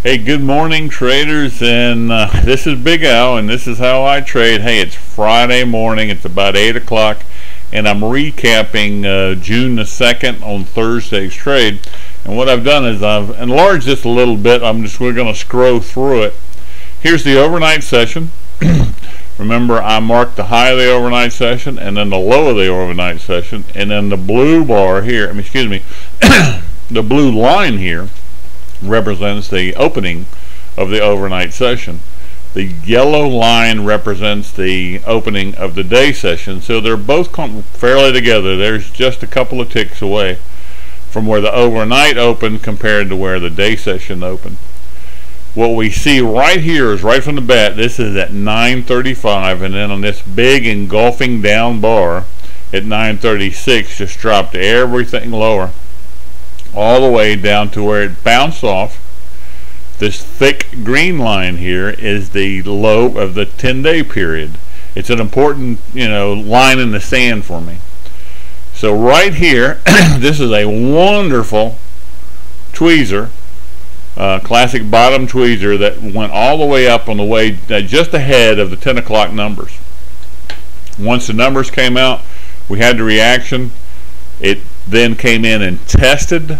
Hey, good morning, traders, and this is Big Al, and this is how I trade. Hey, it's Friday morning. It's about 8 o'clock, and I'm recapping June the 2nd on Thursday's trade. And what I've done is I've enlarged this a little bit. We're going to scroll through it. Here's the overnight session. Remember, I marked the high of the overnight session, and then the low of the overnight session, and then the blue bar here, the blue line here represents the opening of the overnight session. The yellow line represents the opening of the day session, so they're both come fairly together. There's just a couple of ticks away from where the overnight opened compared to where the day session opened. What we see right here is right from the bat, this is at 9:35, and then on this big engulfing down bar at 9:36 just dropped everything lower all the way down to where it bounced off. This thick green line here is the low of the 10-day period. It's an important, line in the sand for me. So right here, this is a wonderful tweezer, classic bottom tweezer that went all the way up on the way just ahead of the 10 o'clock numbers. Once the numbers came out, we had the reaction. It then came in and tested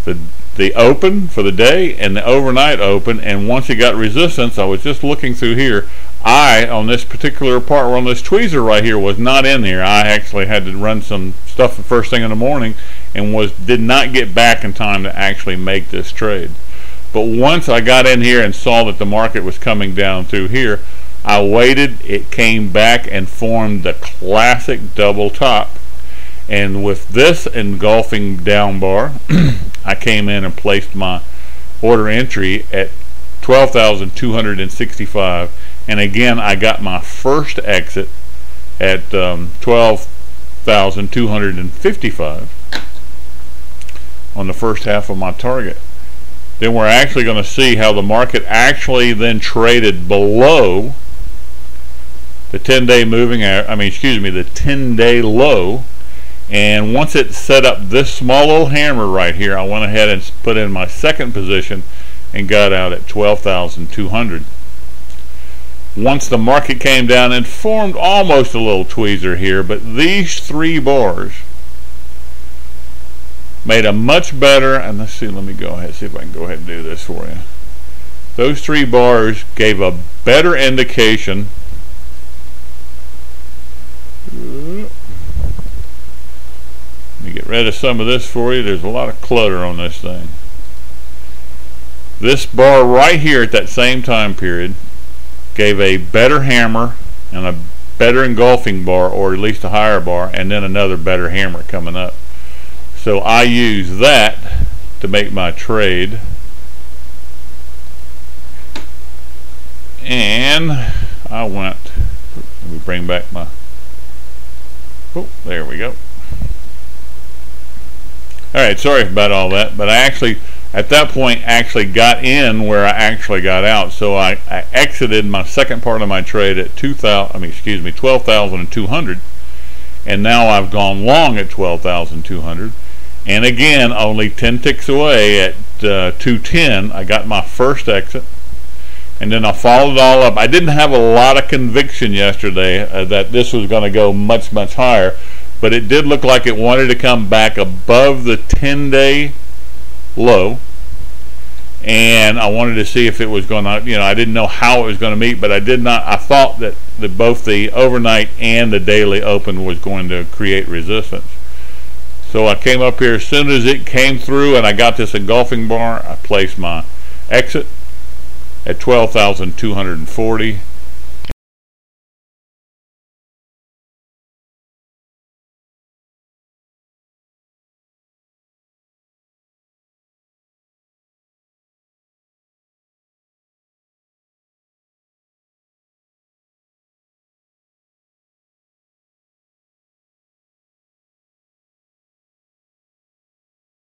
the open for the day and the overnight open, and once it got resistance, I was just looking through here, on this particular part on this tweezer right here was not in here. I actually had to run some stuff the first thing in the morning and did not get back in time to actually make this trade. But once I got in here and saw that the market was coming down through here, I waited. It came back and formed the classic double top. And with this engulfing down bar, I came in and placed my order entry at 12,265. And again, I got my first exit at 12,255 on the first half of my target. Then we're actually going to see how the market actually then traded below the 10-day the 10-day low. And once it set up this small little hammer right here, I went ahead and put in my second position and got out at 12,200. Once the market came down and formed almost a little tweezer here, but these three bars made a much better, and let me go ahead and see if I can go ahead and do this for you. Those three bars gave a better indication. Let me get rid of some of this for you. There's a lot of clutter on this thing. This bar right here at that same time period gave a better hammer and a better engulfing bar, or at least a higher bar, and then another better hammer coming up. So I use that to make my trade. And I went, let me bring back my, there we go. Alright, sorry about all that, but I actually, at that point, actually got in where I actually got out. So I exited my second part of my trade at 12,200, and now I've gone long at 12,200. And again, only 10 ticks away at 210, I got my first exit. And then I followed it all up. I didn't have a lot of conviction yesterday that this was going to go much, much higher. But it did look like it wanted to come back above the 10-day low, and I wanted to see if it was going to, I didn't know how it was going to meet, but I thought that both the overnight and the daily open was going to create resistance. So I came up here as soon as it came through and I got this engulfing bar. I placed my exit at 12,240.